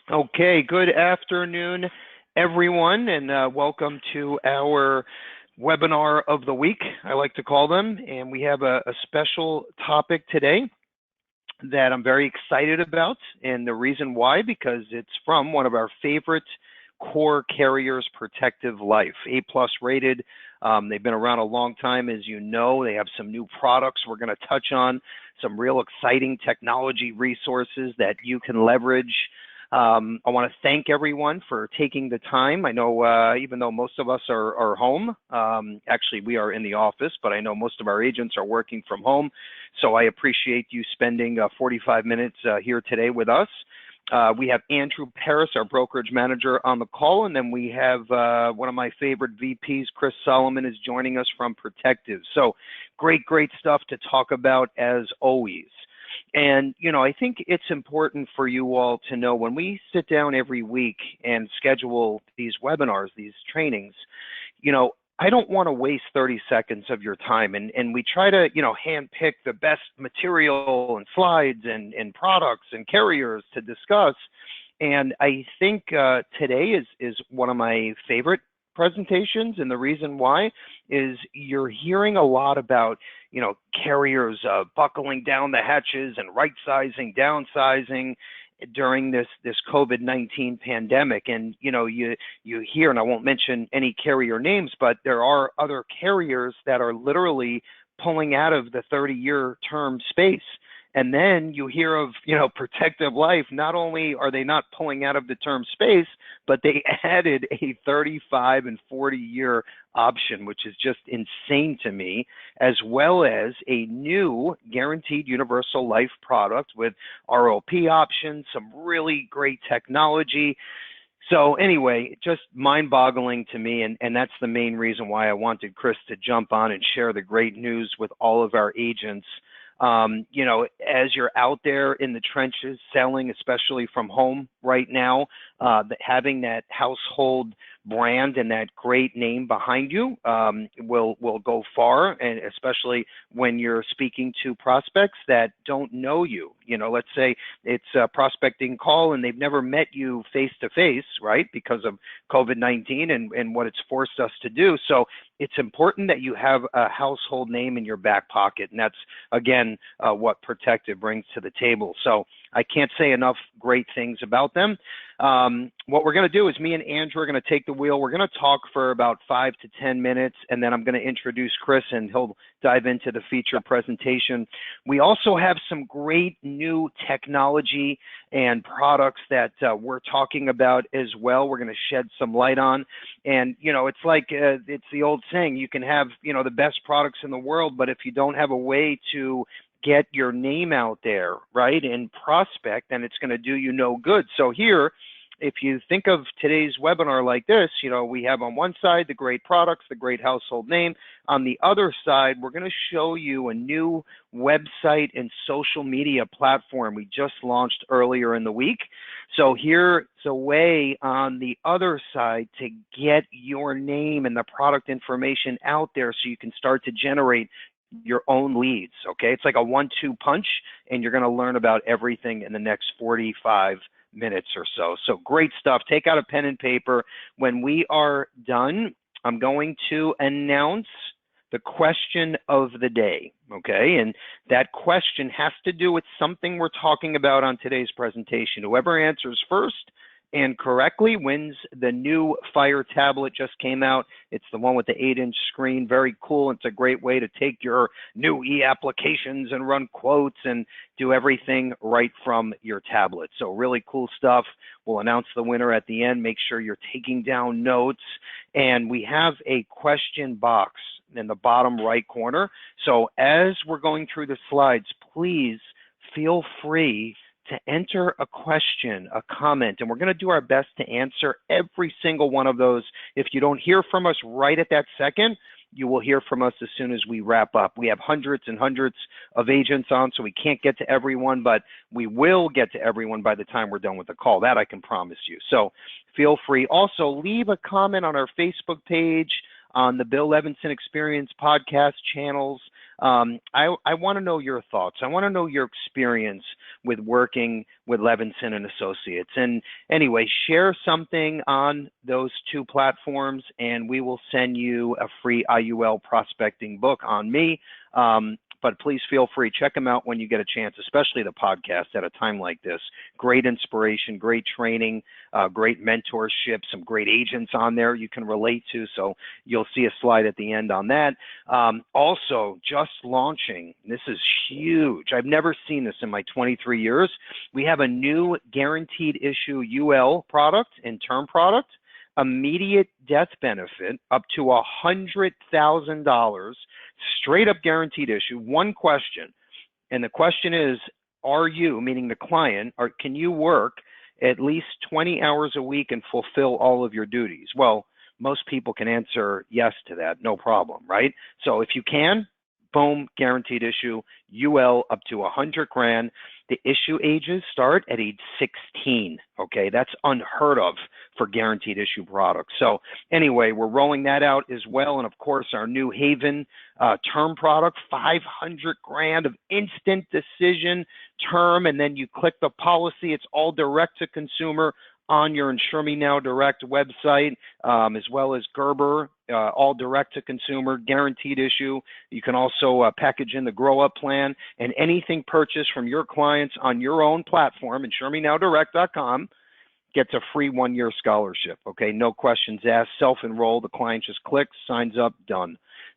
Okay, good afternoon, everyone, and welcome to our webinar of the week, I like to call them. And we have a special topic today that I'm very excited about. And the reason why, because it's from one of our favorite core carriers, Protective Life, A+ rated. They've been around a long time, as you know. They have some new products we're going to touch on, some real exciting technology resources that you can leverage. I want to thank everyone for taking the time. I know even though most of us are home, actually we are in the office, but I know most of our agents are working from home. So I appreciate you spending 45 minutes here today with us. We have Andrew Paris, our brokerage manager, on the call, and then we have one of my favorite VPs, Chris Solomon, is joining us from Protective. So great stuff to talk about as always. And, you know, I think it's important for you all to know when we sit down every week and schedule these webinars, these trainings, you know, I don't want to waste 30 seconds of your time. And we try to, you know, handpick the best material and slides and products and carriers to discuss. And I think today is one of my favorite presentations, and the reason why is you're hearing a lot about, you know, carriers buckling down the hatches and right-sizing, downsizing during this COVID-19 pandemic. And, you know, you hear, and I won't mention any carrier names, but there are other carriers that are literally pulling out of the 30-year term space. And then you hear of, you know, Protective Life. Not only are they not pulling out of the term space, but they added a 35 and 40-year option, which is just insane to me, as well as a new guaranteed universal life product with ROP options, some really great technology. So anyway, just mind-boggling to me, and that's the main reason why I wanted Chris to jump on and share the great news with all of our agents. You know, as you're out there in the trenches selling, especially from home right now, having that household brand and that great name behind you will go far, and especially when you're speaking to prospects that don't know you. You know, let's say it's a prospecting call and they've never met you face to face, right, because of COVID-19 and what it's forced us to do. So it's important that you have a household name in your back pocket, and that's, again, what Protective brings to the table. So I can't say enough great things about them. What we're going to do is me and Andrew are going to take the wheel. We're going to talk for about 5 to 10 minutes, and then I'm going to introduce Chris, and he'll dive into the feature presentation. We also have some great new technology and products that we're talking about as well. We're going to shed some light on. And, you know, it's like it's the old saying, you can have, you know, the best products in the world, but if you don't have a way to get your name out there, right, and prospect, then it's going to do you no good. So here, if you think of today's webinar like this, you know, we have on one side the great products, the great household name. On the other side, we're going to show you a new website and social media platform we just launched earlier in the week. So here's a way on the other side to get your name and the product information out there so you can start to generate your own leads. Okay, it's like a 1-2 punch, and you're going to learn about everything in the next 45 minutes or so. So great stuff. Take out a pen and paper. When we are done, I'm going to announce the question of the day. Okay, and that question has to do with something we're talking about on today's presentation. Whoever answers first and correctly wins the new Fire tablet. Just came out. It's the one with the 8-inch screen. Very cool. It's a great way to take your new e-applications and run quotes and do everything right from your tablet. So really cool stuff. We'll announce the winner at the end. Make sure you're taking down notes. And we have a question box in the bottom right corner. So as we're going through the slides, please feel free to enter a question, a comment, and we're going to do our best to answer every single one of those. If you don't hear from us right at that second, you will hear from us as soon as we wrap up. We have hundreds and hundreds of agents on, so we can't get to everyone, but we will get to everyone by the time we're done with the call. That I can promise you. So feel free. Also, leave a comment on our Facebook page, on the Bill Levinson Experience podcast channels. I want to know your thoughts. I want to know your experience with working with Levinson and Associates. And anyway, share something on those two platforms, and we will send you a free IUL prospecting book on me. But please feel free, check them out when you get a chance, especially the podcast at a time like this. Great inspiration, great training, great mentorship, some great agents on there you can relate to. So you'll see a slide at the end on that. Also, just launching, this is huge. I've never seen this in my 23 years. We have a new guaranteed issue UL product and term product. Immediate death benefit up to $100,000, straight up guaranteed issue. One question, and the question is, are you, meaning the client, or can you work at least 20 hours a week and fulfill all of your duties? Well, most people can answer yes to that, no problem, right? So if you can, boom, guaranteed issue, UL up to 100 grand. The issue ages start at age 16, okay? That's unheard of for guaranteed issue products. So anyway, we're rolling that out as well. And of course, our new Haven term product, 500 grand of instant decision term. And then you click the policy. It's all direct to consumer on your Insure Me Now Direct website, as well as Gerber, all direct to consumer, guaranteed issue. You can also package in the grow up plan, and anything purchased from your clients on your own platform, InsureMeNowDirect.com, gets a free 1-year scholarship. Okay, no questions asked, self-enroll. The client just clicks, signs up, done.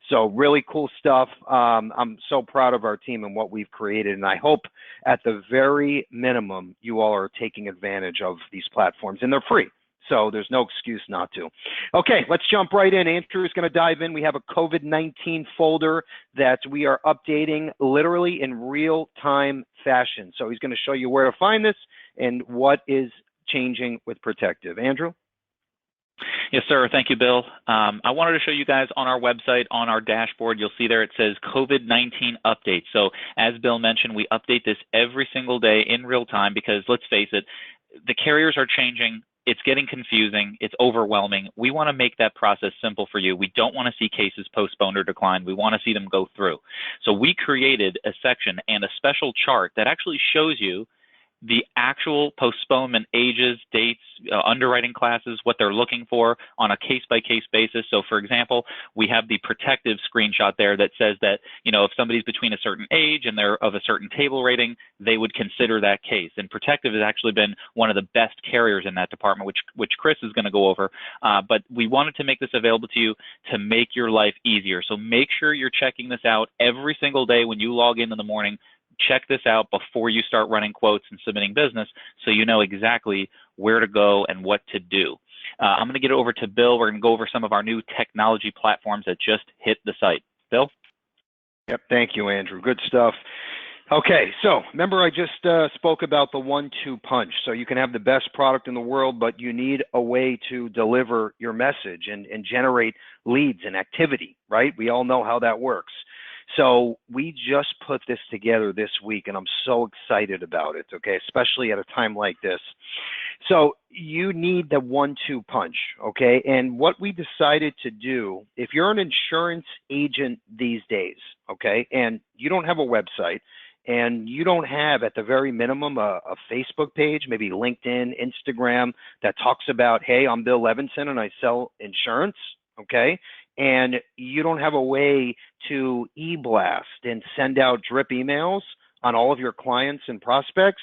So really cool stuff. I'm so proud of our team and what we've created, and I hope at the very minimum you all are taking advantage of these platforms, and they're free. So there's no excuse not to. Okay, let's jump right in. Andrew is going to dive in. We have a COVID-19 folder that we are updating literally in real-time fashion. So he's going to show you where to find this and what is changing with Protective. Andrew? Yes, sir. Thank you, Bill. I wanted to show you guys on our website, on our dashboard, you'll see there it says COVID-19 update. So as Bill mentioned, we update this every single day in real time because let's face it, the carriers are changing. It's getting confusing. It's overwhelming. We want to make that process simple for you. We don't want to see cases postponed or declined. We want to see them go through. So we created a section and a special chart that actually shows you the actual postponement ages, dates, underwriting classes, what they're looking for on a case-by-case basis. So, for example, we have the Protective screenshot there that says that, you know, if somebody's between a certain age and they're of a certain table rating, they would consider that case. And Protective has actually been one of the best carriers in that department, which Chris is going to go over. But we wanted to make this available to you to make your life easier. So make sure you're checking this out every single day when you log in the morning. Check this out before you start running quotes and submitting business so you know exactly where to go and what to do. I'm going to get it over to Bill. We're going to go over some of our new technology platforms that just hit the site. Bill? Yep, thank you, Andrew. Good stuff. Okay, so remember I just spoke about the 1-2 punch. So you can have the best product in the world, but you need a way to deliver your message and generate leads and activity, right? We all know how that works. So we just put this together this week, and I'm so excited about it, okay, especially at a time like this. So you need the 1-2 punch, okay? And what we decided to do, if you're an insurance agent these days, okay, and you don't have a website, and you don't have, at the very minimum, a Facebook page, maybe LinkedIn, Instagram, that talks about, hey, I'm Bill Levinson, and I sell insurance, okay? And you don't have a way to e-blast and send out drip emails on all of your clients and prospects,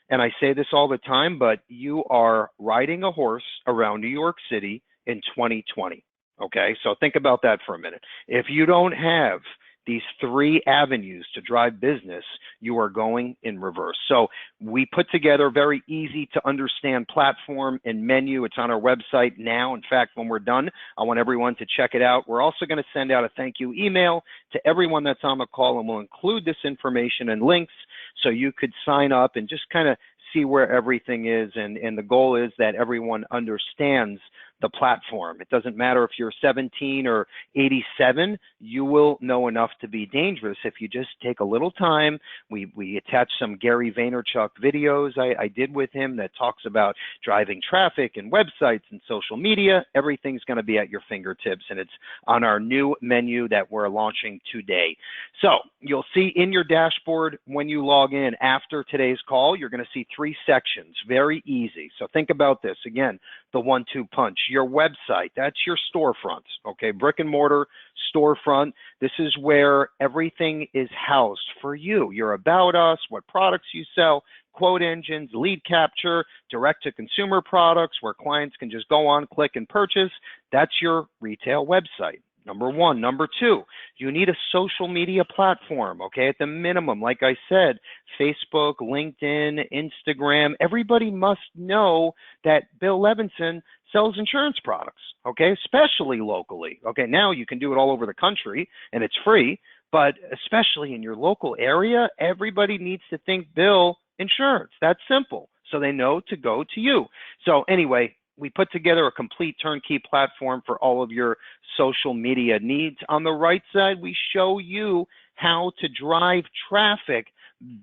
and I say this all the time, but you are riding a horse around New York City in 2020, okay? So think about that for a minute. If you don't have these 3 avenues to drive business, you are going in reverse. So we put together a very easy to understand platform and menu. It's on our website now. In fact, when we're done, I want everyone to check it out. We're also going to send out a thank you email to everyone that's on the call, and we'll include this information and links so you could sign up and just kind of see where everything is. And the goal is that everyone understands the platform. It doesn't matter if you're 17 or 87, you will know enough to be dangerous if you just take a little time. We attach some Gary Vaynerchuk videos I did with him that talks about driving traffic and websites and social media. Everything's going to be at your fingertips, and it's on our new menu that we're launching today. So you'll see in your dashboard when you log in after today's call, you're going to see 3 sections. Very easy. So think about this. Again, the 1-2 punch. Your website, that's your storefront, okay? Brick and mortar storefront. This is where everything is housed for you. Your about us, what products you sell, quote engines, lead capture, direct-to-consumer products where clients can just go on, click, and purchase. That's your retail website. Number 1. Number 2, you need a social media platform, okay? At the minimum, like I said, Facebook, LinkedIn, Instagram, everybody must know that Bill Levinson sells insurance products, okay? Especially locally, okay? Now you can do it all over the country and it's free, but especially in your local area, everybody needs to think Bill Insurance. That's simple. So they know to go to you. So anyway, we put together a complete turnkey platform for all of your social media needs. On the right side, we show you how to drive traffic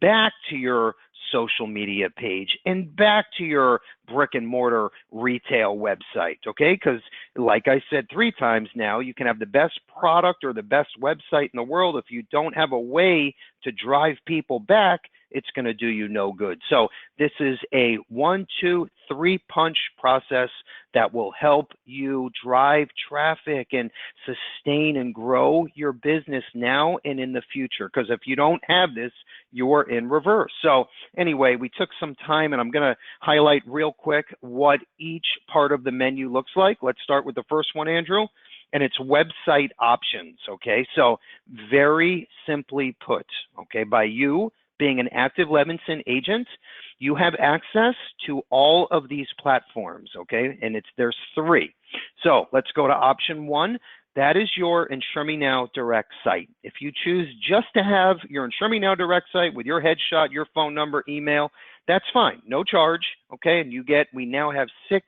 back to your social media page and back to your brick and mortar retail website, okay? Because like I said 3 times now, you can have the best product or the best website in the world. If you don't have a way to drive people back, it's going to do you no good. So this is a 1, 2, 3 punch process that will help you drive traffic and sustain and grow your business now and in the future. Because if you don't have this, you're in reverse. So anyway, we took some time, and I'm going to highlight real quick what each part of the menu looks like. Let's start with the first one, Andrew, and it's website options, okay? So very simply put, okay, by you being an active Levinson agent, you have access to all of these platforms, okay? And there's 3. So let's go to option 1. That is your Insure Me Now direct site. If you choose just to have your Insure Me Now direct site with your headshot, your phone number, email, that's fine, no charge, okay? And we now have 6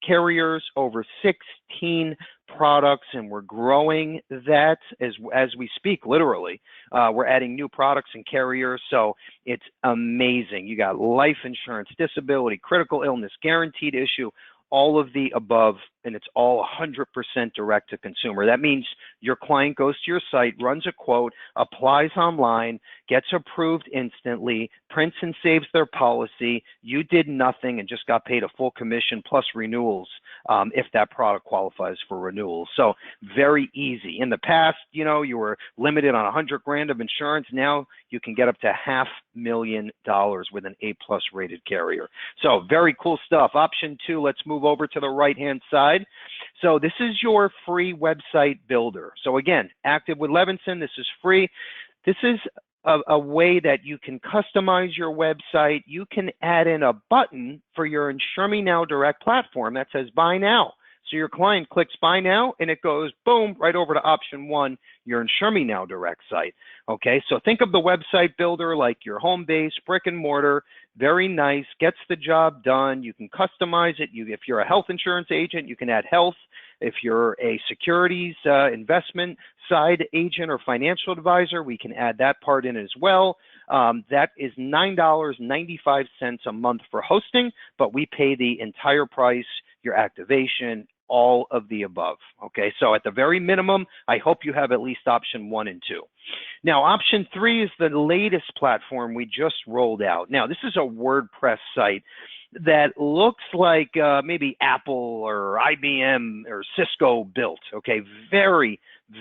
carriers, over 16 products, and we're growing that as we speak, literally. We're adding new products and carriers, so it's amazing. You got life insurance, disability, critical illness, guaranteed issue, all of the above, and it's all 100% direct to consumer. That means your client goes to your site, runs a quote, applies online, gets approved instantly, prints and saves their policy. You did nothing and just got paid a full commission plus renewals if that product qualifies for renewals. So very easy. In the past, you were limited on $100,000 of insurance. Now you can get up to $500,000 with an A+ rated carrier. So very cool stuff. Option 2, let's move over to the right-hand side. So this is your free website builder. So again, active with Levinson, this is free. This is a way that you can customize your website. You can add in a button for your Insure Me Now direct platform that says buy now. So your client clicks buy now and it goes boom right over to option 1, your Insure Me Now direct site. Okay, so think of the website builder like your home base, brick and mortar, very nice, gets the job done. You can customize it. If you're a health insurance agent, you can add health. If you're a securities investment side agent or financial advisor, we can add that part in as well. That is $9.95 a month for hosting, but we pay the entire price, your activation, all of the above. Okay, so at the very minimum, I hope you have at least option 1 and 2. Now, option 3 is the latest platform we just rolled out. Now, this is a WordPress site that looks like maybe Apple or IBM or Cisco built, okay? Very,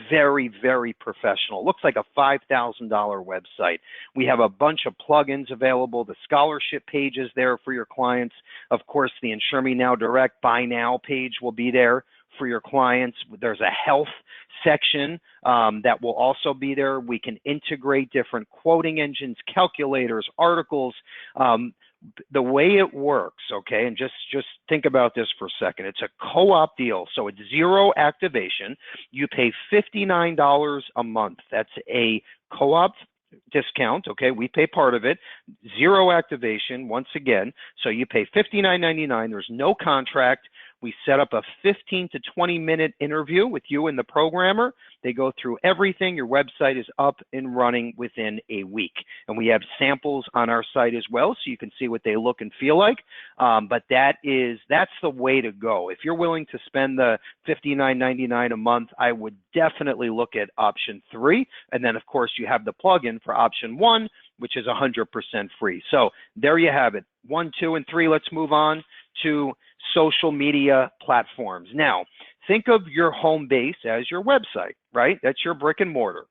very, very professional. Looks like a $5,000 website. We have a bunch of plugins available. The scholarship page is there for your clients. Of course, the Insure Me Now Direct Buy Now page will be there for your clients. There's a health section that will also be there. We can integrate different quoting engines, calculators, articles. The way it works, okay, and just think about this for a second. It's a co-op deal, so it's 0 activation. You pay $59 a month. That's a co-op discount, okay? We pay part of it. 0 activation, once again. So you pay $59.99. There's no contract. We set up a 15 to 20-minute interview with you and the programmer. They go through everything. Your website is up and running within a week. And we have samples on our site as well, so you can see what they look and feel like. But that's the way to go. If you're willing to spend the $59.99 a month, I would definitely look at option 3. And then, of course, you have the plugin for option 1, which is 100% free. So there you have it. 1, 2, and 3. Let's move on to social media platforms. Now, think of your home base as your website, right? That's your brick and mortar.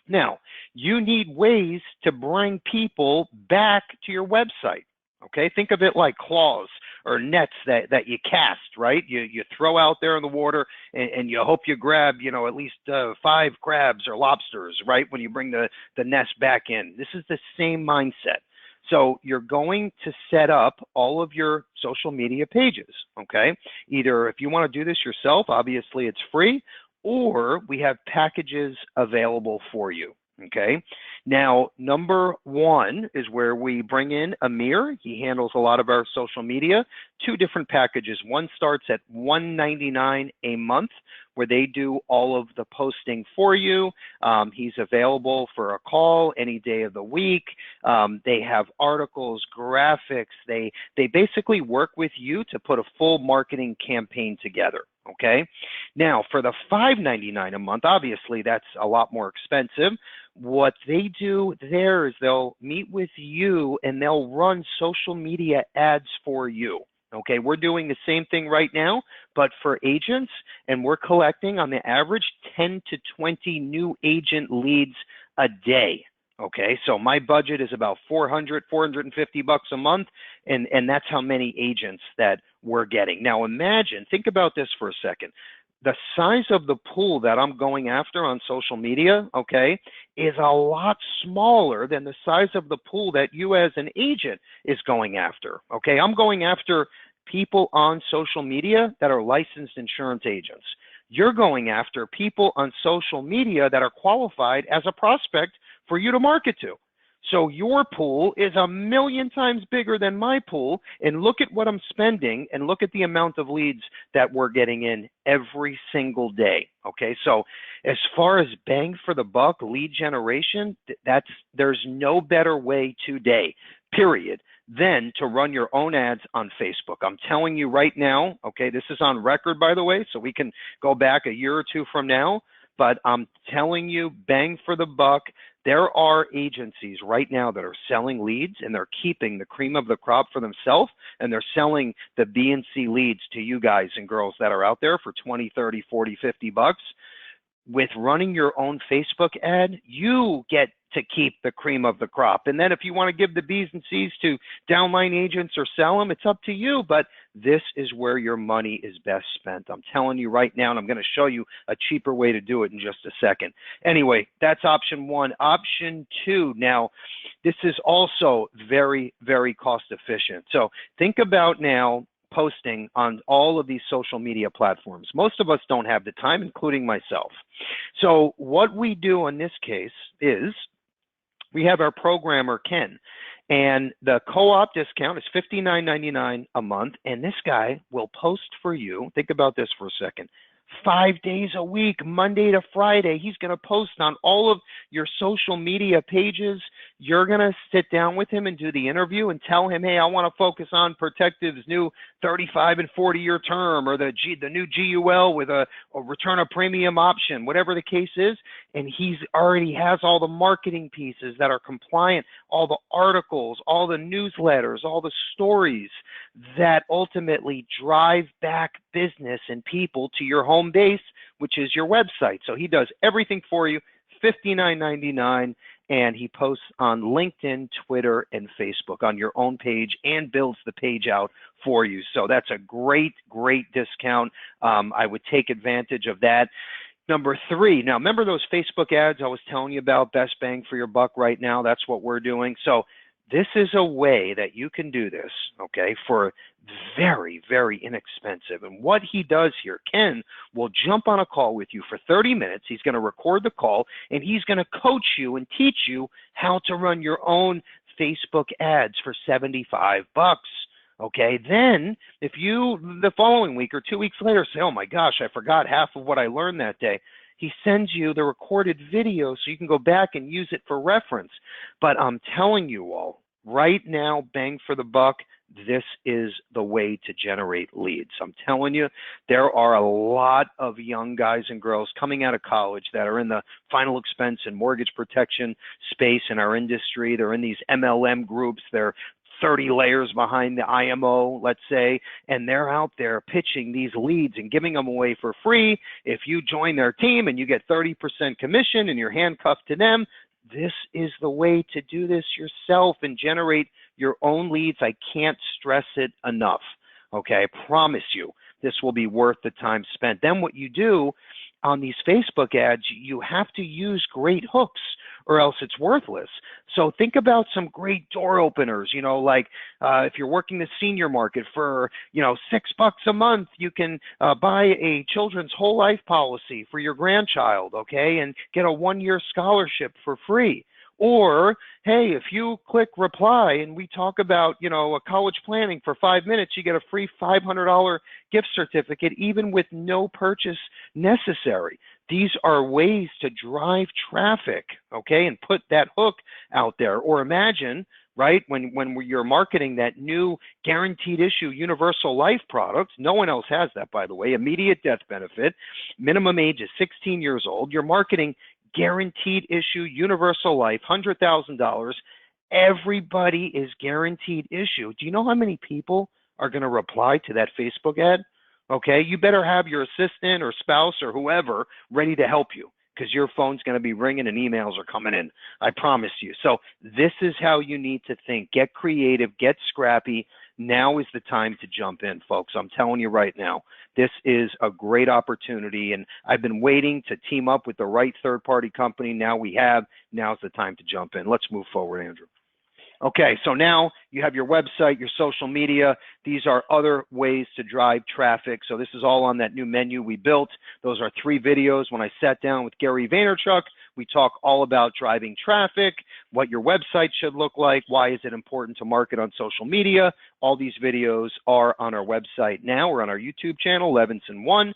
Now, you need ways to bring people back to your website. Okay, think of it like claws or nets that you cast, right? You throw out there in the water and you hope you grab, at least 5 crabs or lobsters, right? When you bring the nest back in. This is the same mindset. So you're going to set up all of your social media pages, okay? Either if you want to do this yourself, obviously it's free, or we have packages available for you. Okay, now number 1 is where we bring in Amir. He handles a lot of our social media. 2 different packages. One starts at $199 a month, where they do all of the posting for you. He's available for a call any day of the week. They have articles, graphics. They basically work with you to put a full marketing campaign together. Okay, now for the $5.99 a month, obviously that's a lot more expensive. What they do there is they'll meet with you and they'll run social media ads for you. Okay, we're doing the same thing right now, but for agents, and we're collecting on the average 10 to 20 new agent leads a day. Okay, so my budget is about $450 a month, and that's how many agents that we're getting. Now imagine, think about this for a second. The size of the pool that I'm going after on social media, okay, is a lot smaller than the size of the pool that you as an agent is going after. Okay, I'm going after people on social media that are licensed insurance agents. You're going after people on social media that are qualified as a prospect for you to market to. So your pool is 1,000,000 times bigger than my pool, and look at what I'm spending and look at the amount of leads that we're getting in every single day. Okay, so as far as bang for the buck lead generation, there's no better way today, period, than to run your own ads on Facebook. I'm telling you right now, okay, this is on record, by the way, so we can go back a year or 2 from now, but I'm telling you, bang for the buck. There are agencies right now that are selling leads and they're keeping the cream of the crop for themselves, and they're selling the B and C leads to you guys and girls that are out there for 20, 30, 40, 50 bucks. With running your own Facebook ad, you get to keep the cream of the crop. And then if you want to give the B's and C's to downline agents or sell them, it's up to you. But this is where your money is best spent. I'm telling you right now, and I'm going to show you a cheaper way to do it in just a second. Anyway, that's option 1. Option 2, now, this is also very, very cost efficient. So think about now posting on all of these social media platforms. Most of us don't have the time, including myself. So what we do in this case is we have our programmer, Ken, and the co-op discount is $59.99 a month, and this guy will post for you. Think about this for a second. 5 days a week, Monday to Friday. He's going to post on all of your social media pages. You're going to sit down with him and do the interview and tell him, hey, I want to focus on Protective's new 35 and 40-year term, or the new GUL with a return of premium option, whatever the case is. And he's already has all the marketing pieces that are compliant, all the articles, all the newsletters, all the stories that ultimately drive back business and people to your home base, which is your website. So he does everything for you, $59.99, and he posts on LinkedIn, Twitter, and Facebook on your own page and builds the page out for you. So that's a great, great discount. I would take advantage of that. Number 3, now remember those Facebook ads I was telling you about, best bang for your buck right now? That's what we're doing. So this is a way that you can do this, okay, for very, very inexpensive. And what he does here, Ken will jump on a call with you for 30 minutes. He's going to record the call, and he's going to coach you and teach you how to run your own Facebook ads for 75 bucks. Okay, then if you the following week or 2 weeks later say, oh my gosh, I forgot half of what I learned that day, he sends you the recorded video so you can go back and use it for reference. But I'm telling you all, right now, bang for the buck, this is the way to generate leads. I'm telling you, there are a lot of young guys and girls coming out of college that are in the final expense and mortgage protection space in our industry. They're in these MLM groups. They're 30 layers behind the IMO, let's say, and they're out there pitching these leads and giving them away for free. If you join their team and you get 30% commission and you're handcuffed to them, this is the way to do this yourself and generate your own leads. I can't stress it enough. Okay, I promise you this will be worth the time spent. Then what you do on these Facebook ads, you have to use great hooks or else it's worthless. So think about some great door openers, like if you're working the senior market for, $6 a month, you can buy a children's whole life policy for your grandchild, okay, and get a 1-year scholarship for free. Or, hey, if you click reply and we talk about, a college planning for 5 minutes, you get a free $500 gift certificate, even with no purchase necessary. These are ways to drive traffic, okay, and put that hook out there. Or imagine, right, when you're marketing that new guaranteed issue universal life product, no one else has that, by the way, immediate death benefit, minimum age is 16 years old, you're marketing guaranteed issue universal life, $100,000, everybody is guaranteed issue. Do you know how many people are going to reply to that Facebook ad? Okay, you better have your assistant or spouse or whoever ready to help you because your phone's going to be ringing and emails are coming in. I promise you. So this is how you need to think. Get creative, get scrappy. Now is the time to jump in, folks. I'm telling you right now, this is a great opportunity, and I've been waiting to team up with the right third-party company. Now we have. Now's the time to jump in. Let's move forward, Andrew. Okay, so now you have your website, your social media. These are other ways to drive traffic. So this is all on that new menu we built. Those are 3 videos. When I sat down with Gary Vaynerchuk, we talk all about driving traffic, what your website should look like, why is it important to market on social media. All these videos are on our website now. We're on our YouTube channel, Levinson 1.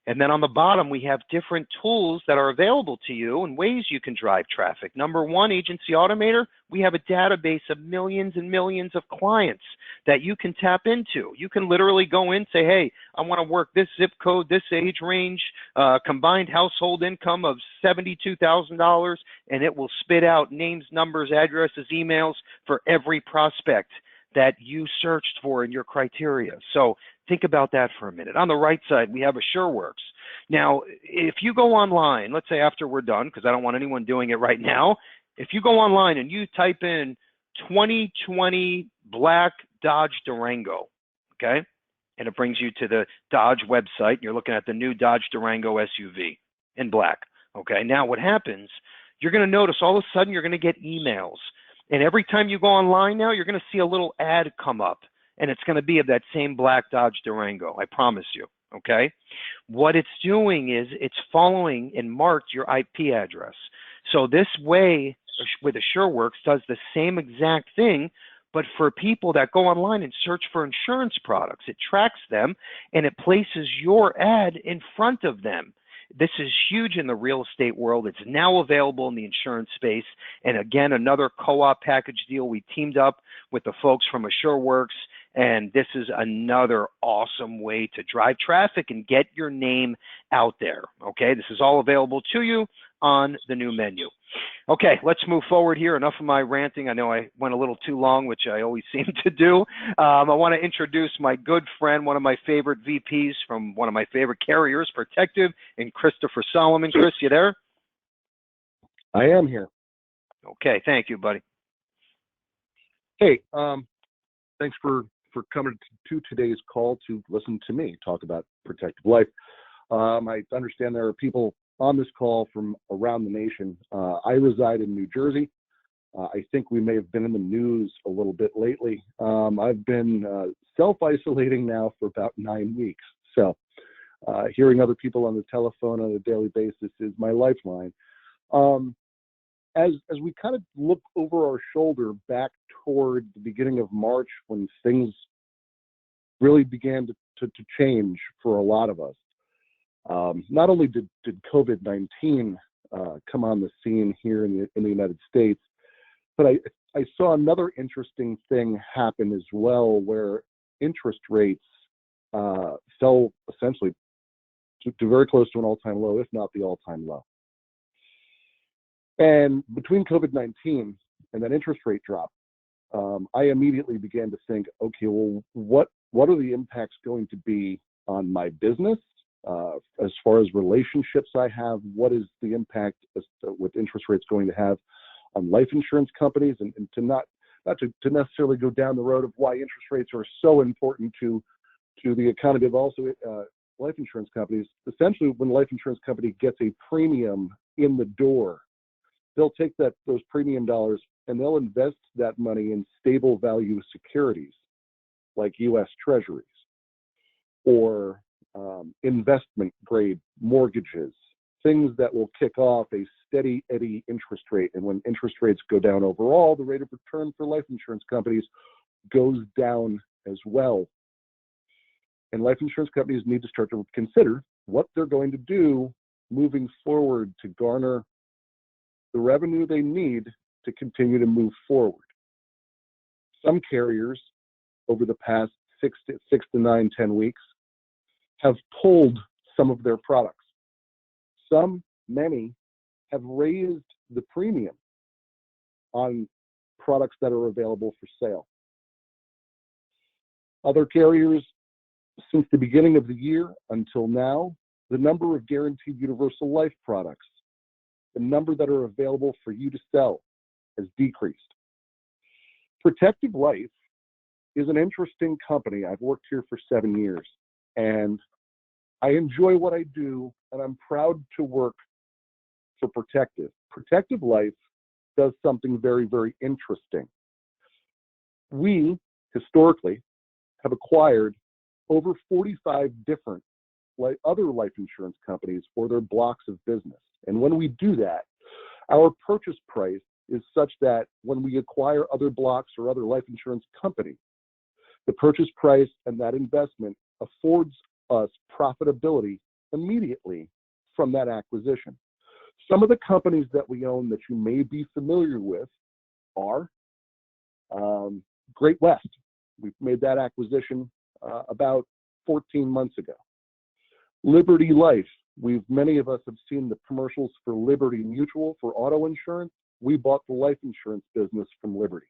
And then on the bottom, we have different tools that are available to you and ways you can drive traffic. Number 1, Agency Automator, we have a database of millions and millions of clients that you can tap into. You can literally go in, say, hey, I want to work this zip code, this age range, combined household income of $72,000, and it will spit out names, numbers, addresses, emails for every prospect that you searched for in your criteria. So think about that for a minute. On the right side, we have AsureWorks. Now, if you go online, let's say after we're done, because I don't want anyone doing it right now, if you go online and you type in 2020 black Dodge Durango, okay, and it brings you to the Dodge website, and you're looking at the new Dodge Durango SUV in black, okay? Now what happens, you're going to notice all of a sudden you're going to get emails. And every time you go online now, you're going to see a little ad come up, and it's going to be of that same black Dodge Durango, I promise you, okay? What it's doing is it's following and marked your IP address. So this way, with AsureWorks, does the same exact thing, but for people that go online and search for insurance products. It tracks them, and it places your ad in front of them. This is huge in the real estate world. It's now available in the insurance space. And again, another co-op package deal. We teamed up with the folks from AsureWorks, and this is another awesome way to drive traffic and get your name out there. Okay, this is all available to you on the new menu. Okay, let's move forward here. Enough of my ranting. I know I went a little too long, which I always seem to do. I want to introduce my good friend, one of my favorite VPs from one of my favorite carriers, Protective, and Christopher Solomon. Chris, you there? I am here. Okay, thank you, buddy. Hey, thanks for coming to today's call to listen to me talk about Protective Life. I understand there are people on this call from around the nation. I reside in New Jersey. I think we may have been in the news a little bit lately. I've been self-isolating now for about 9 weeks. So hearing other people on the telephone on a daily basis is my lifeline. As we kind of look over our shoulder back toward the beginning of March when things really began to change for a lot of us. Not only did COVID-19 come on the scene here in the United States, but I saw another interesting thing happen as well, where interest rates fell essentially to very close to an all-time low, if not the all-time low. And between COVID-19 and that interest rate drop, I immediately began to think, okay, well, what are the impacts going to be on my business? As far as relationships I have, what is the impact with interest rates going to have on life insurance companies? And to not to necessarily go down the road of why interest rates are so important to the economy of also life insurance companies. Essentially, when a life insurance company gets a premium in the door, they'll take those premium dollars and they'll invest that money in stable value securities like U.S. Treasuries or investment grade mortgages, things that will kick off a steady eddy interest rate. And when interest rates go down overall, the rate of return for life insurance companies goes down as well. And life insurance companies need to start to consider what they're going to do moving forward to garner the revenue they need to continue to move forward. Some carriers over the past 6 to 9, 10 weeks have pulled some of their products. Many have raised the premium on products that are available for sale. Other carriers, since the beginning of the year until now, the number of guaranteed universal life products, the number that are available for you to sell, has decreased. Protective Life is an interesting company. I've worked here for 7 years, and I enjoy what I do, and I'm proud to work for Protective. Protective Life does something very, very interesting. We, historically, have acquired over 45 different other life insurance companies for their blocks of business. And when we do that, our purchase price is such that when we acquire other blocks or other life insurance companies, the purchase price and that investment affords us profitability immediately from that acquisition. Some of the companies that we own that you may be familiar with are Great West. We've made that acquisition about 14 months ago. Liberty Life. Many of us have seen the commercials for Liberty Mutual for auto insurance. We bought the life insurance business from Liberty.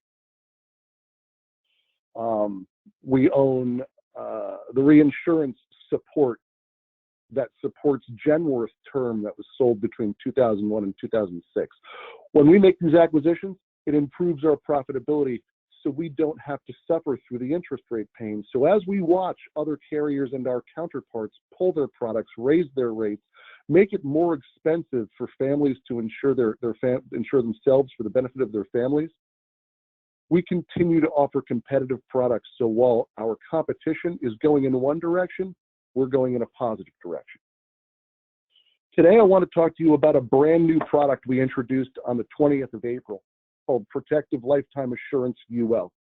We own the reinsurance support that supports Genworth Term that was sold between 2001 and 2006. When we make these acquisitions, it improves our profitability so we don't have to suffer through the interest rate pain. So as we watch other carriers and our counterparts pull their products, raise their rates, make it more expensive for families to insure insure themselves for the benefit of their families, we continue to offer competitive products. So while our competition is going in one direction, we're going in a positive direction. Today, I want to talk to you about a brand new product we introduced on the 20th of April called Protective Lifetime Assurance GUL.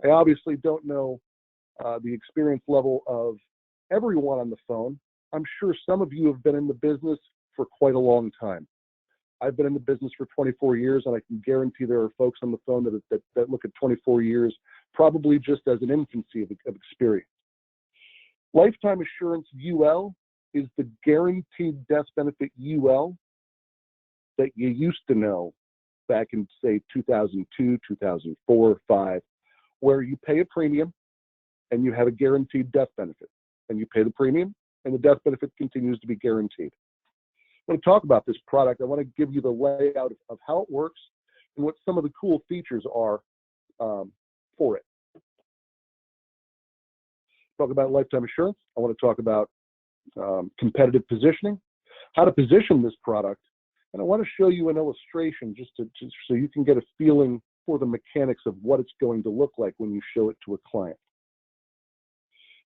I obviously don't know the experience level of everyone on the phone. I'm sure some of you have been in the business for quite a long time. I've been in the business for 24 years, and I can guarantee there are folks on the phone that look at 24 years probably just as an infancy of experience. Lifetime Assurance GUL is the guaranteed death benefit GUL that you used to know back in, say, 2002, 2004, 5, where you pay a premium and you have a guaranteed death benefit. And you pay the premium and the death benefit continues to be guaranteed. I want to talk about this product. I want to give you the layout of how it works and what some of the cool features are for it. Talk about lifetime assurance. I want to talk about competitive positioning, how to position this product, and I want to show you an illustration just so you can get a feeling for the mechanics of what it's going to look like when you show it to a client.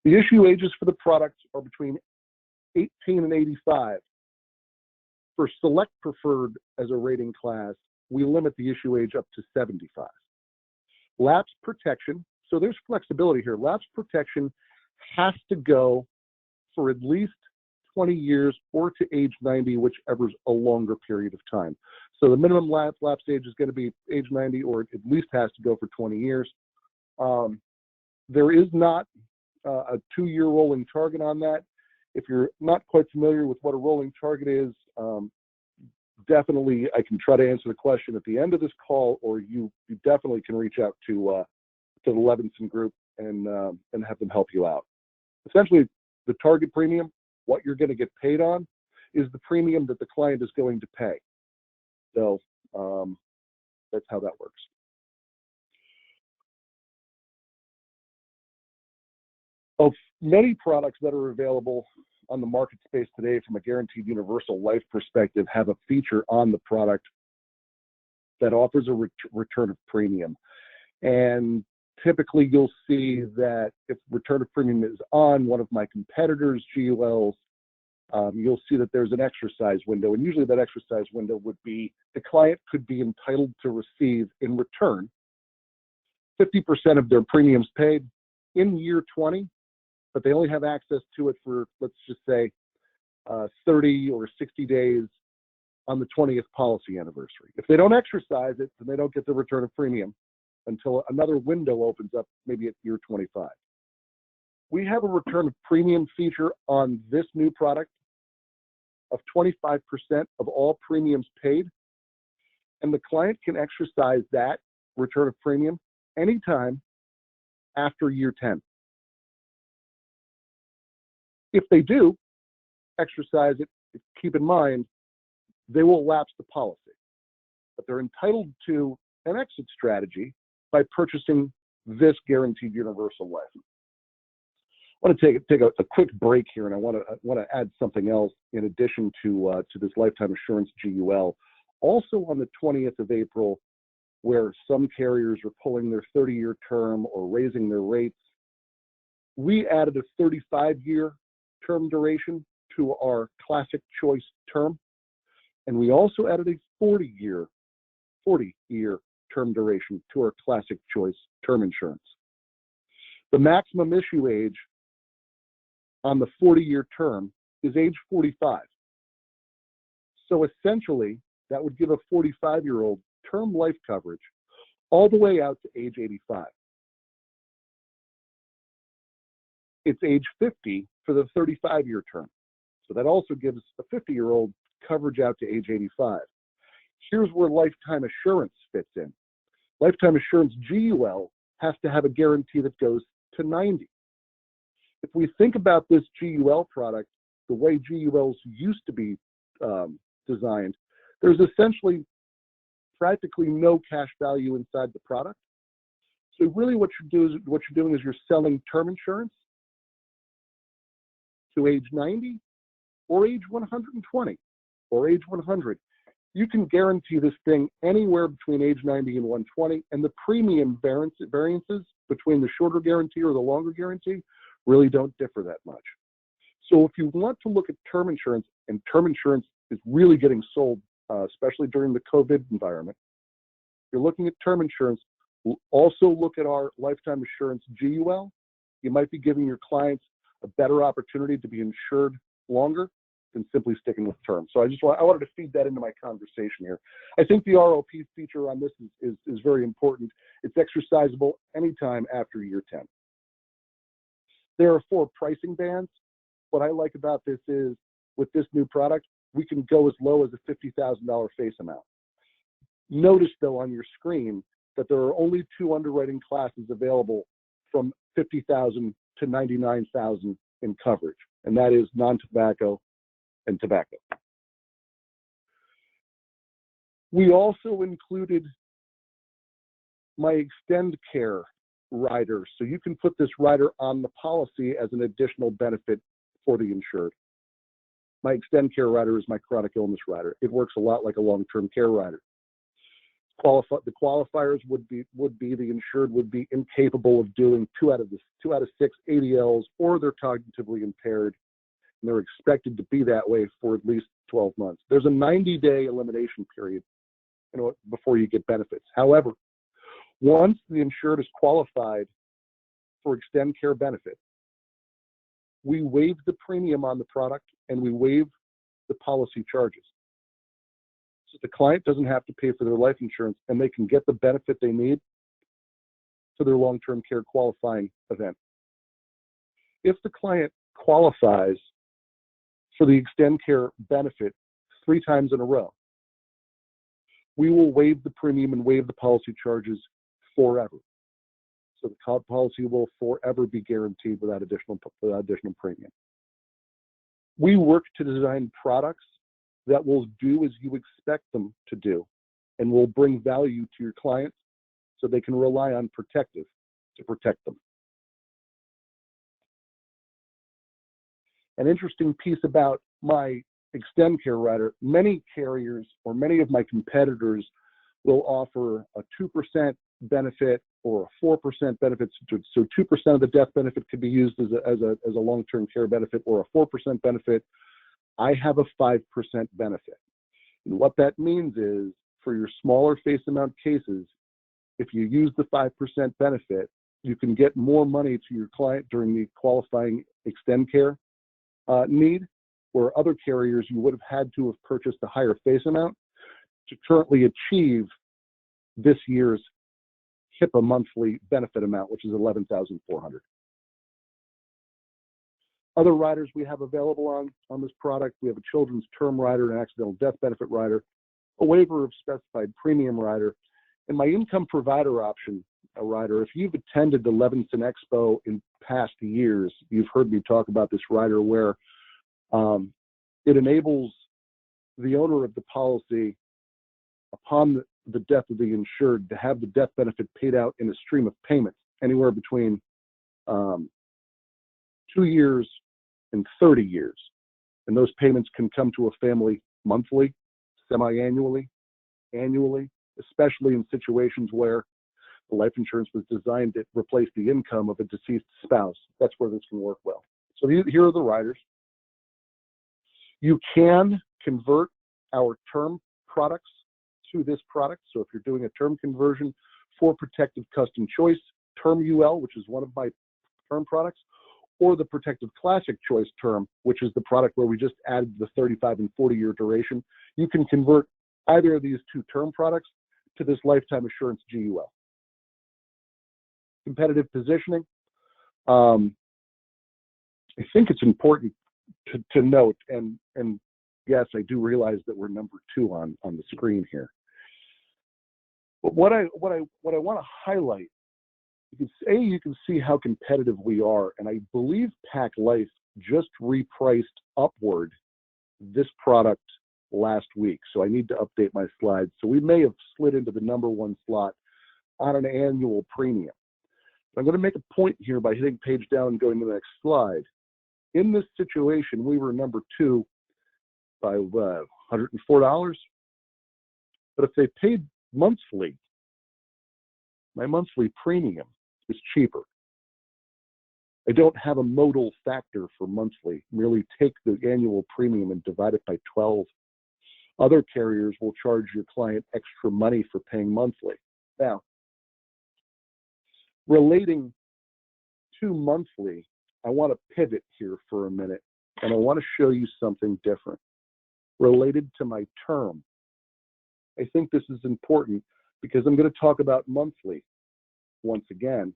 The issue ages for the product are between 18 and 85. For Select Preferred as a rating class, we limit the issue age up to 75. Lapse protection, so there's flexibility here. Lapse protection has to go for at least 20 years or to age 90, whichever's a longer period of time. So the minimum lapse age is going to be age 90, or it at least has to go for 20 years. There is not a 2-year rolling target on that. If you're not quite familiar with what a rolling target is, definitely I can try to answer the question at the end of this call, or you definitely can reach out to the Levinson group and have them help you out. Essentially, the target premium, what you're going to get paid on, is the premium that the client is going to pay. So that's how that works. Of many products that are available on the market space today from a guaranteed universal life perspective have a feature on the product that offers a return of premium. And typically you'll see that if return of premium is on one of my competitors' GULs, you'll see that there's an exercise window. And usually that exercise window would be the client could be entitled to receive in return 50% of their premiums paid in year 20, but they only have access to it for, let's just say, 30 or 60 days on the 20th policy anniversary. If they don't exercise it, then they don't get the return of premium until another window opens up, maybe at year 25. We have a return of premium feature on this new product of 25% of all premiums paid, and the client can exercise that return of premium anytime after year 10. If they do exercise it, keep in mind, they will lapse the policy, but they're entitled to an exit strategy by purchasing this guaranteed universal life. I want to take a quick break here, and I want to add something else in addition to this lifetime assurance GUL. Also on the 20th of April, where some carriers are pulling their 30-year term or raising their rates, we added a 35-year term duration to our classic choice term, and we also added a 40-year term duration to our classic choice term insurance. The maximum issue age on the 40-year term is age 45. So essentially, that would give a 45-year-old term life coverage all the way out to age 85. It's age 50 for the 35-year term. So that also gives a 50-year-old coverage out to age 85. Here's where lifetime assurance fits in. Lifetime assurance GUL has to have a guarantee that goes to 90. If we think about this GUL product, the way GULs used to be designed, there's essentially practically no cash value inside the product. So really what you're doing is you're selling term insurance to age 90 or age 120 or age 100. You can guarantee this thing anywhere between age 90 and 120, and the premium variances between the shorter guarantee or the longer guarantee really don't differ that much. So if you want to look at term insurance, and term insurance is really getting sold, especially during the COVID environment, if you're looking at term insurance, also look at our lifetime assurance GUL. You might be giving your clients a better opportunity to be insured longer than simply sticking with term. So I wanted to feed that into my conversation here. I think the ROP feature on this is very important. It's exercisable anytime after year 10. There are 4 pricing bands. What I like about this is, with this new product, we can go as low as a $50,000 face amount. Notice, though, on your screen that there are only 2 underwriting classes available from $50,000 to $99,000 in coverage, and that is non-tobacco and tobacco. We also included my ExtendCare Rider, so you can put this rider on the policy as an additional benefit for the insured. My ExtendCare Rider is my chronic illness rider. It works a lot like a long-term care rider. The qualifiers would be the insured would be incapable of doing 2 out of 6 ADLs, or they're cognitively impaired, and they're expected to be that way for at least 12 months. There's a 90-day elimination period, before you get benefits. However, once the insured is qualified for ExtendCare benefit, we waive the premium on the product and we waive the policy charges. So the client doesn't have to pay for their life insurance and they can get the benefit they need for their long-term care qualifying event. If the client qualifies for the ExtendCare benefit 3 times in a row, we will waive the premium and waive the policy charges forever. So the policy will forever be guaranteed without additional premium. We work to design products that will do as you expect them to do and will bring value to your clients so they can rely on Protective to protect them. An interesting piece about my ExtendCare Rider, many carriers or many of my competitors will offer a 2% benefit or a 4% benefit. So 2% of the death benefit could be used as a long-term care benefit, or a 4% benefit. I have a 5% benefit. And what that means is, for your smaller face amount cases, if you use the 5% benefit, you can get more money to your client during the qualifying ExtendCare need, where other carriers you would have had to have purchased a higher face amount to currently achieve this year's HIPAA monthly benefit amount, which is $11,400. Other riders we have available on this product, we have a children's term rider, an accidental death benefit rider, a waiver of specified premium rider, and my income provider option rider. If you've attended the Levinson Expo in past years, you've heard me talk about this rider, where it enables the owner of the policy, upon the death of the insured, to have the death benefit paid out in a stream of payments anywhere between 2 years and 30 years. And those payments can come to a family monthly, semi-annually, annually, especially in situations where the life insurance was designed to replace the income of a deceased spouse. That's where this can work well. So here are the riders. You can convert our term products to this product. So if you're doing a term conversion for Protective Custom Choice Term UL, which is one of my term products, or the Protective Classic Choice Term, which is the product where we just added the 35 and 40-year duration, you can convert either of these 2 term products to this Lifetime Assurance GUL. Competitive positioning. I think it's important to note, and yes, I do realize that we're number 2 on the screen here. But what I want to highlight, you can see how competitive we are, and I believe Pac Life just repriced upward this product last week, so I need to update my slides. So we may have slid into the number 1 slot on an annual premium. I'm going to make a point here by hitting page down and going to the next slide. In this situation, we were number 2 by $104. But if they paid monthly, my monthly premium is cheaper. I don't have a modal factor for monthly. Merely take the annual premium and divide it by 12. Other carriers will charge your client extra money for paying monthly. Now, relating to monthly, I want to pivot here for a minute, and I want to show you something different related to my term. I think this is important because I'm going to talk about monthly once again.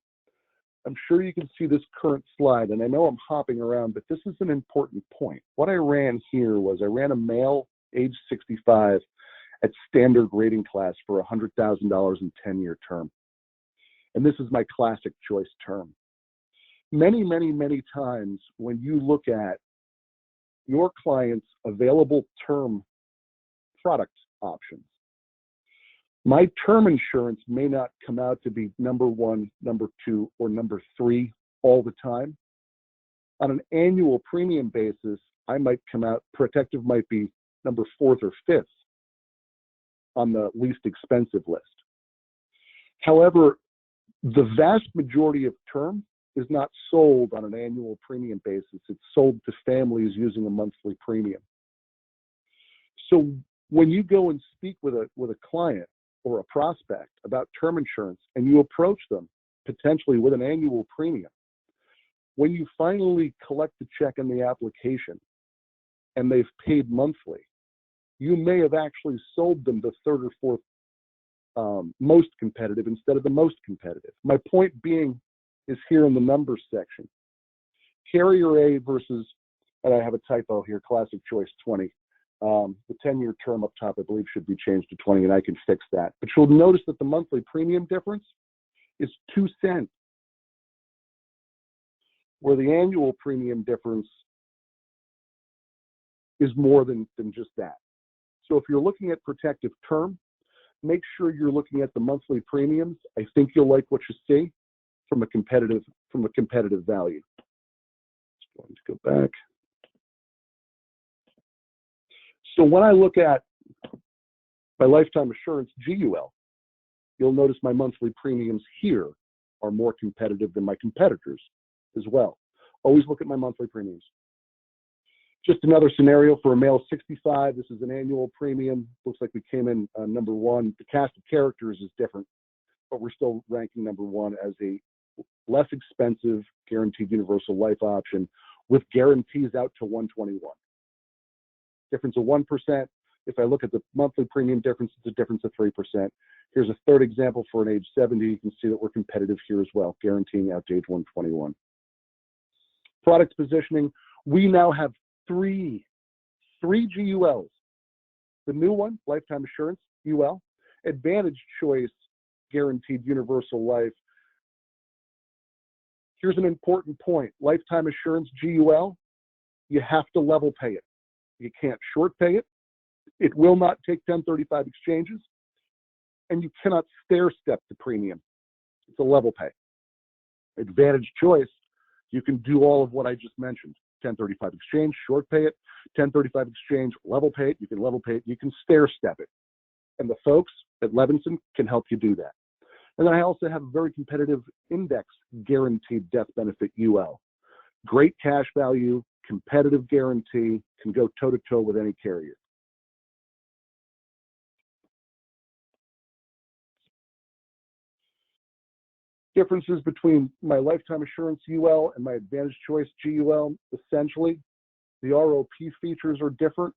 I'm sure you can see this current slide, and I know I'm hopping around, but this is an important point. What I ran here was I ran a male, age 65, at standard rating class for $100,000 in 10-year term. And this is my classic choice term. Many, many, many times when you look at your client's available term product options, my term insurance may not come out to be number 1, number 2, or number 3 all the time. On an annual premium basis, I might come out, Protective might be number 4th or 5th on the least expensive list. However, the vast majority of term is not sold on an annual premium basis. It's sold to families using a monthly premium. So when you go and speak with a client or a prospect about term insurance and you approach them potentially with an annual premium, when you finally collect the check in the application and they've paid monthly, you may have actually sold them the third or fourth most competitive instead of the most competitive. My point being is here in the numbers section. Carrier A versus, and I have a typo here, classic choice 20. The 10-year term up top, I believe, should be changed to 20, and I can fix that. But you'll notice that the monthly premium difference is 2 cents, where the annual premium difference is more than just that. So if you're looking at protective term, make sure you're looking at the monthly premiums. I think you'll like what you see from a competitive value. Just going to go back. So when I look at my lifetime assurance GUL, you'll notice my monthly premiums here are more competitive than my competitors as well. Always look at my monthly premiums. Just another scenario for a male 65. This is an annual premium. Looks like we came in number one. The cast of characters is different, but we're still ranking number one as a less expensive guaranteed universal life option with guarantees out to 121. Difference of 1%. If I look at the monthly premium difference, it's a difference of 3%. Here's a third example for an age 70. You can see that we're competitive here as well, guaranteeing out to age 121. Product positioning. We now have three GULs. The new one, Lifetime Assurance UL, Advantage Choice Guaranteed Universal Life. Here's an important point. Lifetime Assurance GUL, you have to level pay it. You can't short pay it. It will not take 1035 exchanges, and you cannot stair step the premium. It's a level pay. Advantage Choice, you can do all of what I just mentioned. 1035 exchange, short pay it, 1035 exchange, level pay it, you can level pay it, you can stair step it. And the folks at Levinson can help you do that. And then I also have a very competitive index guaranteed death benefit UL. Great cash value, competitive guarantee, can go toe to toe with any carrier. Differences between my Lifetime Assurance UL and my Advantage Choice GUL, essentially, the ROP features are different.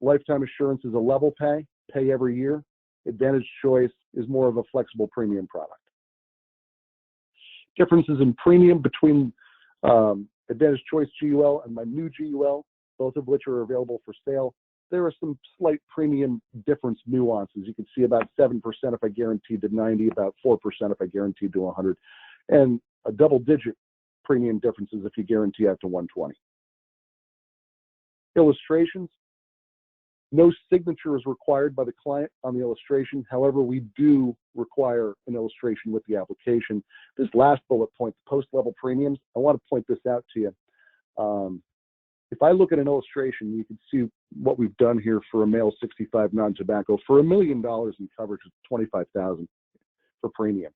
Lifetime Assurance is a level pay every year. Advantage Choice is more of a flexible premium product. Differences in premium between Advantage Choice GUL and my new GUL, both of which are available for sale. There are some slight premium difference nuances. You can see about 7% if I guaranteed to 90, about 4% if I guaranteed to 100, and a double-digit premium differences if you guarantee out to 120. Illustrations. No signature is required by the client on the illustration. However, we do require an illustration with the application. This last bullet point, the post-level premiums, I want to point this out to you. If I look at an illustration, you can see what we've done here for a male 65 non-tobacco for $1 million in coverage of $25,000 for premium.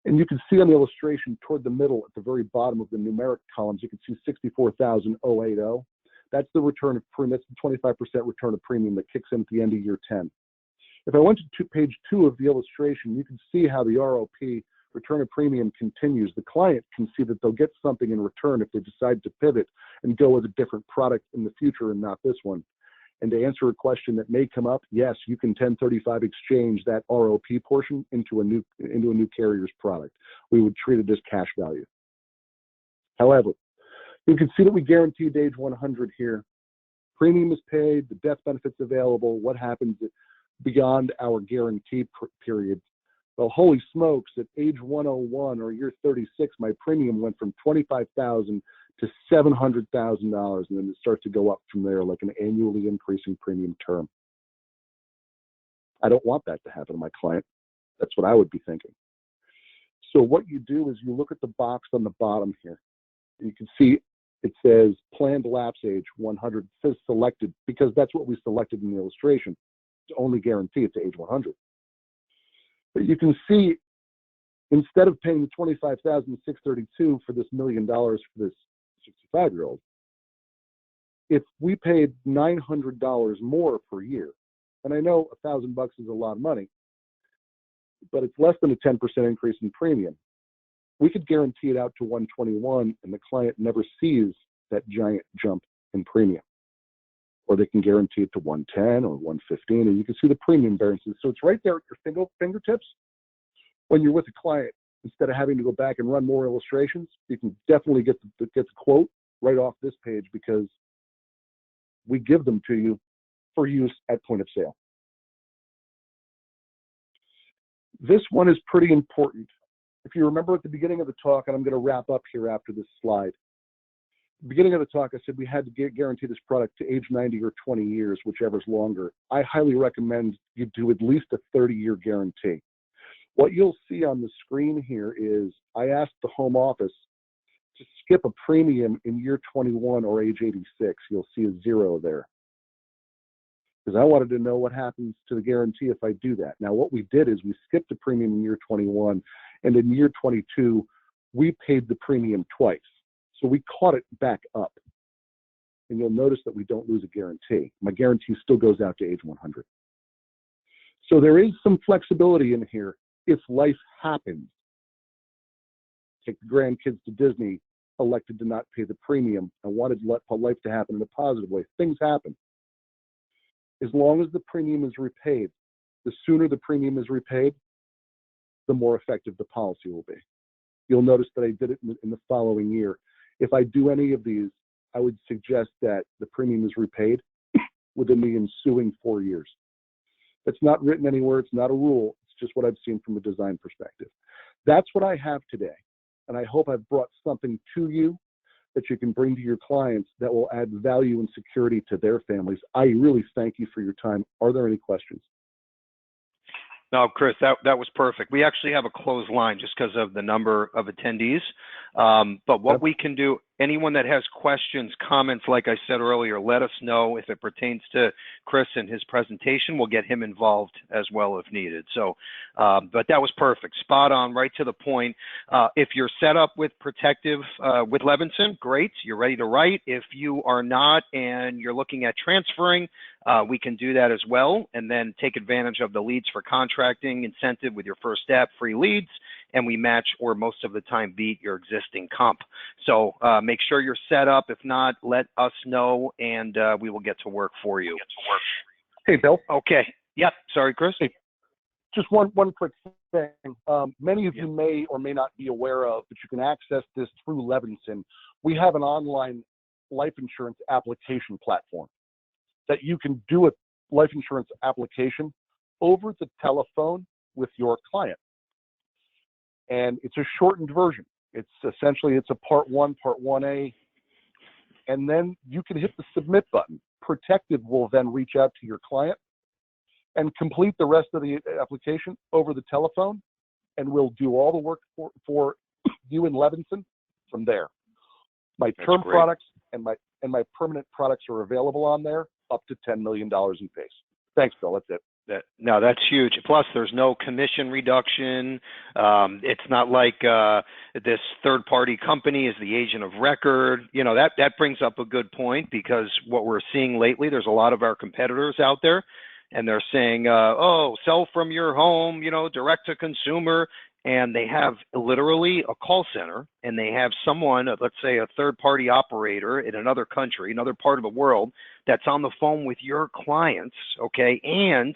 And you can see on the illustration toward the middle at the very bottom of the numeric columns, you can see 64,080. That's the return of premium. That's the 25% return of premium that kicks in at the end of year 10. If I went to page 2 of the illustration, you can see how the ROP return of premium continues. The client can see that they'll get something in return if they decide to pivot and go with a different product in the future and not this one. And to answer a question that may come up, yes, you can 1035 exchange that ROP portion into a new carrier's product. We would treat it as cash value. However, you can see that we guaranteed age 100 here. Premium is paid, the death benefit's available. What happens beyond our guarantee period? Well, holy smokes, at age 101 or year 36, my premium went from $25,000 to $700,000, and then it starts to go up from there like an annually increasing premium term. I don't want that to happen to my client. That's what I would be thinking. So what you do is you look at the box on the bottom here. You can see it says planned lapse age 100. It says selected because that's what we selected in the illustration to only guarantee it to age 100. But you can see, instead of paying $25,632 for this $1 million for this 65-year-old, if we paid $900 more per year, and I know $1,000 is a lot of money, but it's less than a 10% increase in premium. We could guarantee it out to 121 and the client never sees that giant jump in premium. Or they can guarantee it to 110 or 115, and you can see the premium variances. So it's right there at your fingertips. When you're with a client, instead of having to go back and run more illustrations, you can definitely get the quote right off this page, because we give them to you for use at point of sale. This one is pretty important. If you remember at the beginning of the talk, and I'm going to wrap up here after this slide, beginning of the talk, I said we had to guarantee this product to age 90 or 20 years, whichever's longer. I highly recommend you do at least a 30-year guarantee. What you'll see on the screen here is I asked the home office to skip a premium in year 21 or age 86. You'll see a 0 there, because I wanted to know what happens to the guarantee if I do that. Now, what we did is we skipped the premium in year 21, and in year 22, we paid the premium twice. So we caught it back up. And you'll notice that we don't lose a guarantee. My guarantee still goes out to age 100. So there is some flexibility in here if life happens. Take the grandkids to Disney, elected to not pay the premium, and wanted life to happen in a positive way. Things happen. As long as the premium is repaid, the sooner the premium is repaid, the more effective the policy will be. You'll notice that I did it in the following year. If I do any of these, I would suggest that the premium is repaid within the ensuing 4 years. That's not written anywhere. It's not a rule. It's just what I've seen from a design perspective. That's what I have today. And I hope I've brought something to you that you can bring to your clients that will add value and security to their families. I really thank you for your time. Are there any questions? No, Chris, that was perfect. We actually have a closed line just because of the number of attendees. But what we can do, anyone that has questions, comments, like I said earlier, let us know. If it pertains to Chris and his presentation, we'll get him involved as well if needed. So, but that was perfect, spot on, right to the point. If you're set up with Protective with Levinson, great, you're ready to write. If you are not and you're looking at transferring, we can do that as well, and then take advantage of the leads for contracting incentive with your first step, free leads, and we match or most of the time beat your existing comp. So make sure you're set up. If not, let us know, and we will get to work for you. Hey, Bill. Okay. Yep. Sorry, Chris. Hey, just one quick thing. Many of you may or may not be aware of, but you can access this through Levinson. We have an online life insurance application platform that you can do a life insurance application over the telephone with your client. And it's a shortened version. It's essentially, it's a part 1A, and then you can hit the submit button. Protective will then reach out to your client and complete the rest of the application over the telephone, and we'll do all the work for you and Levinson from there. My term products and my permanent products are available on there, up to $10 million in face. Thanks, Bill. That's it. No, that's huge. Plus, there's no commission reduction. It's not like this third-party company is the agent of record. You know, that brings up a good point, because what we're seeing lately, there's a lot of our competitors out there, and they're saying, oh, sell from your home, you know, direct to consumer. And they have literally a call center, and they have someone, let's say a third-party operator in another country, another part of the world, that's on the phone with your clients, okay? And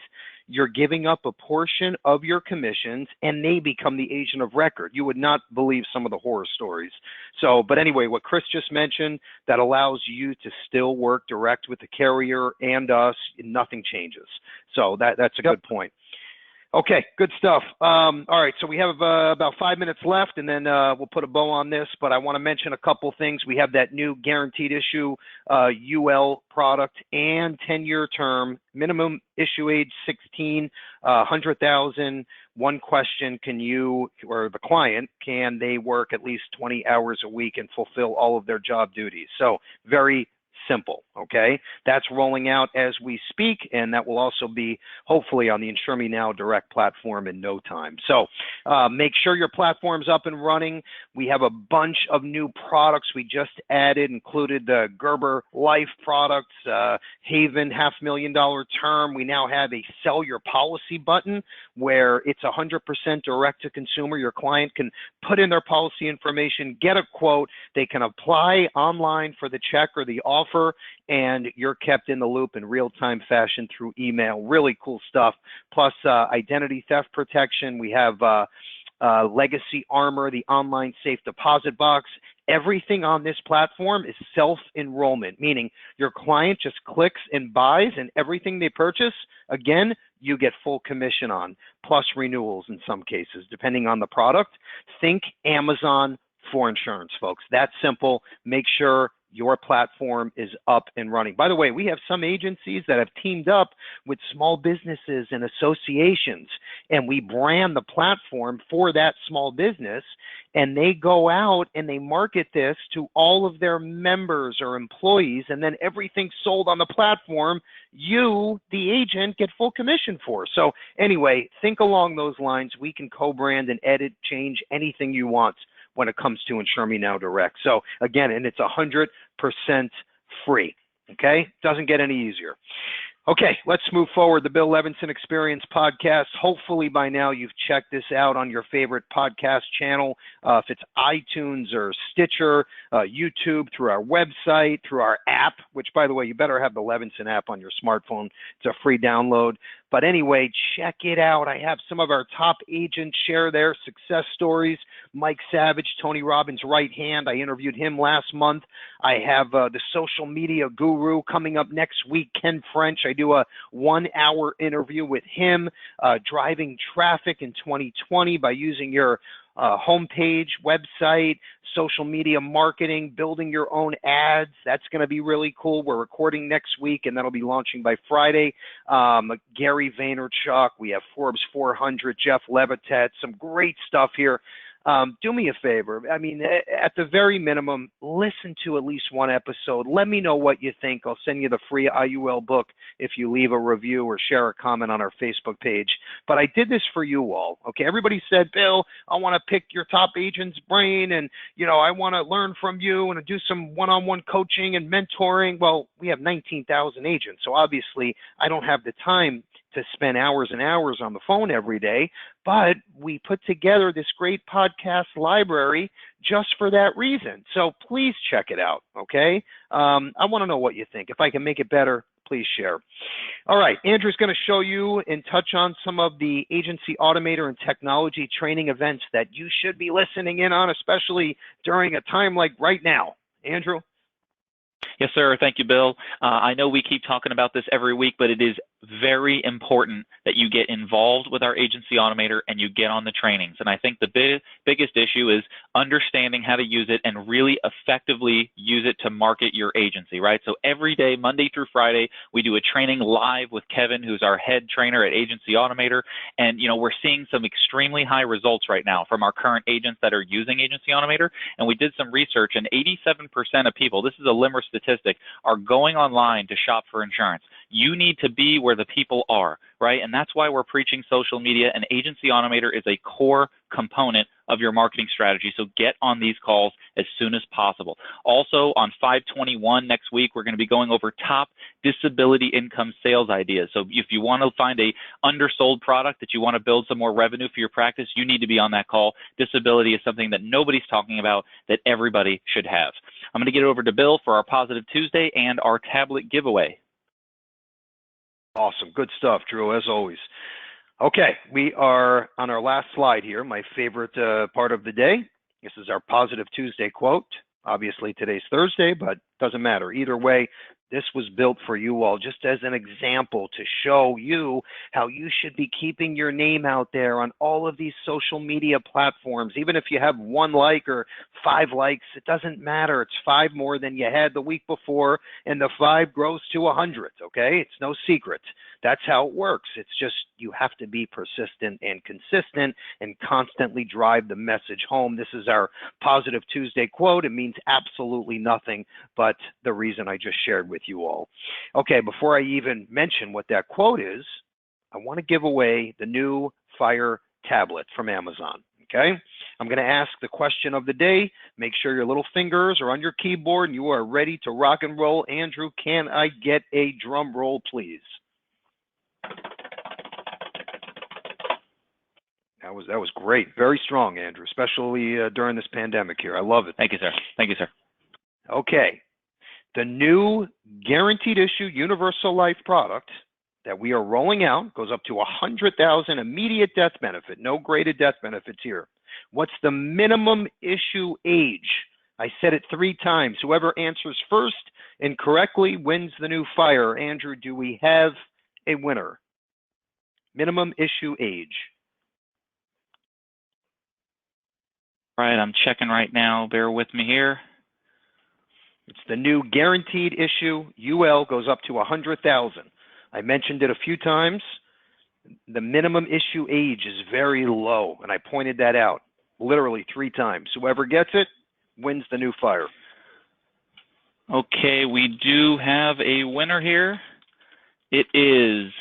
you're giving up a portion of your commissions, and they become the agent of record. You would not believe some of the horror stories. So, but anyway, what Chris just mentioned, that allows you to still work direct with the carrier and us, nothing changes. So that's a good point. Okay, good stuff. All right, so we have about 5 minutes left, and then we'll put a bow on this, but I want to mention a couple things. We have that new guaranteed issue GUL product and 10-year term, minimum issue age 16, 100,000. One question, can you, or the client, can they work at least 20 hours a week and fulfill all of their job duties? So very simple, okay? That's rolling out as we speak, and that will also be hopefully on the Insure Me Now direct platform in no time. So make sure your platform's up and running. We have a bunch of new products we just added, included the Gerber Life products, Haven $500,000 term. We now have a sell your policy button, where it's 100% direct to consumer. Your client can put in their policy information, get a quote, they can apply online for the check or the offer, and you're kept in the loop in real-time fashion through email. Really cool stuff. Plus identity theft protection. We have Legacy Armor, the online safe deposit box. Everything on this platform is self-enrollment, meaning your client just clicks and buys, and everything they purchase, again, you get full commission on, plus renewals in some cases, depending on the product. Think Amazon for insurance, folks. That's simple. Make sure your platform is up and running. By the way, we have some agencies that have teamed up with small businesses and associations, and we brand the platform for that small business, and they go out and they market this to all of their members or employees, and then everything sold on the platform, you, the agent, get full commission for. So anyway, think along those lines. We can co-brand and edit, change anything you want when it comes to Insure Me Now Direct. So again, and it's 100% free, okay? Doesn't get any easier. Okay, let's move forward. The Bill Levinson Experience Podcast. Hopefully by now you've checked this out on your favorite podcast channel. If it's iTunes or Stitcher, YouTube, through our website, through our app, which by the way, you better have the Levinson app on your smartphone. It's a free download. But anyway, check it out. I have some of our top agents share their success stories. Mike Savage, Tony Robbins' right hand. I interviewed him last month. I have the social media guru coming up next week, Ken French. I do a 1-hour interview with him, driving traffic in 2020 by using your homepage, website, social media marketing, building your own ads. That's going to be really cool. We're recording next week, and that'll be launching by Friday. Gary Vaynerchuk, we have Forbes 400, Jeff Levitat, some great stuff here. Do me a favor. I mean, at the very minimum, listen to at least one episode. Let me know what you think. I'll send you the free IUL book if you leave a review or share a comment on our Facebook page. But I did this for you all. Okay, everybody said, Bill, I want to pick your top agent's brain, and I want to learn from you and do some one-on-one coaching and mentoring. Well, we have 19,000 agents, so obviously I don't have the time to spend hours and hours on the phone every day, but we put together this great podcast library just for that reason. So please check it out, okay? I want to know what you think. If I can make it better, please share. All right, Andrew's going to show you and touch on some of the agency automator and technology training events that you should be listening in on, especially during a time like right now. Andrew? Yes, sir. Thank you, Bill. I know we keep talking about this every week, but it is very important that you get involved with our agency automator and you get on the trainings. And I think the biggest issue is understanding how to use it and really effectively use it to market your agency, right? So every day, Monday through Friday, we do a training live with Kevin, who's our head trainer at Agency Automator. And, we're seeing some extremely high results right now from our current agents that are using Agency Automator. And we did some research, and 87% of people, this is a LIMRA statistic, are going online to shop for insurance. You need to be where the people are, right? And that's why we're preaching social media, and Agency Automator is a core component of your marketing strategy. So get on these calls as soon as possible. Also, on 5/21 next week, we're going to be going over top disability income sales ideas. So if you want to find a undersold product that you want to build some more revenue for your practice, you need to be on that call. Disability is something that nobody's talking about that everybody should have. I'm going to get it over to Bill for our Positive Tuesday and our tablet giveaway. Awesome. Good stuff, Drew, as always. Okay, we are on our last slide here, my favorite part of the day. This is our Positive Tuesday quote. Obviously, today's Thursday, but doesn't matter. Either way, this was built for you all just as an example to show you how you should be keeping your name out there on all of these social media platforms. Even if you have 1 like or 5 likes, it doesn't matter. It's 5 more than you had the week before, and the 5 grows to 100, okay? It's no secret. That's how it works. It's just you have to be persistent and consistent and constantly drive the message home. This is our Positive Tuesday quote. It means absolutely nothing but the reason I just shared with you all. Okay, before I even mention what that quote is, I want to give away the new Fire tablet from Amazon. Okay, I'm going to ask the question of the day. Make sure your little fingers are on your keyboard and you are ready to rock and roll. Andrew, can I get a drum roll, please? That was great. Very strong, Andrew, especially during this pandemic here. I love it. Thank you, sir. Thank you, sir. Okay. The new guaranteed issue universal life product that we are rolling out goes up to $100,000 immediate death benefit. No graded death benefits here. What's the minimum issue age? I said it 3 times. Whoever answers first and correctly wins the new fire. Andrew, do we have a winner? Minimum issue age. All right, I'm checking right now. Bear with me here. It's the new guaranteed issue UL goes up to $100,000. I mentioned it a few times. The minimum issue age is very low, and I pointed that out literally 3 times. Whoever gets it wins the new fire. Okay, we do have a winner here. It is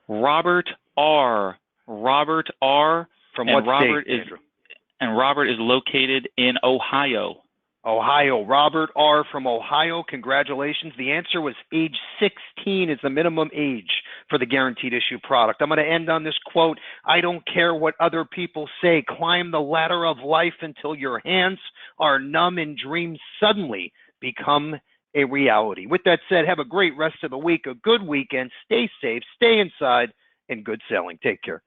Robert R. Robert R. From what Robert state, Andrew? And Robert is located in Ohio. Ohio. Robert R. from Ohio. Congratulations. The answer was age 16 is the minimum age for the guaranteed issue product. I'm going to end on this quote. I don't care what other people say. Climb the ladder of life until your hands are numb and dreams suddenly become a reality. With that said, have a great rest of the week, a good weekend. Stay safe, stay inside, and good sailing. Take care.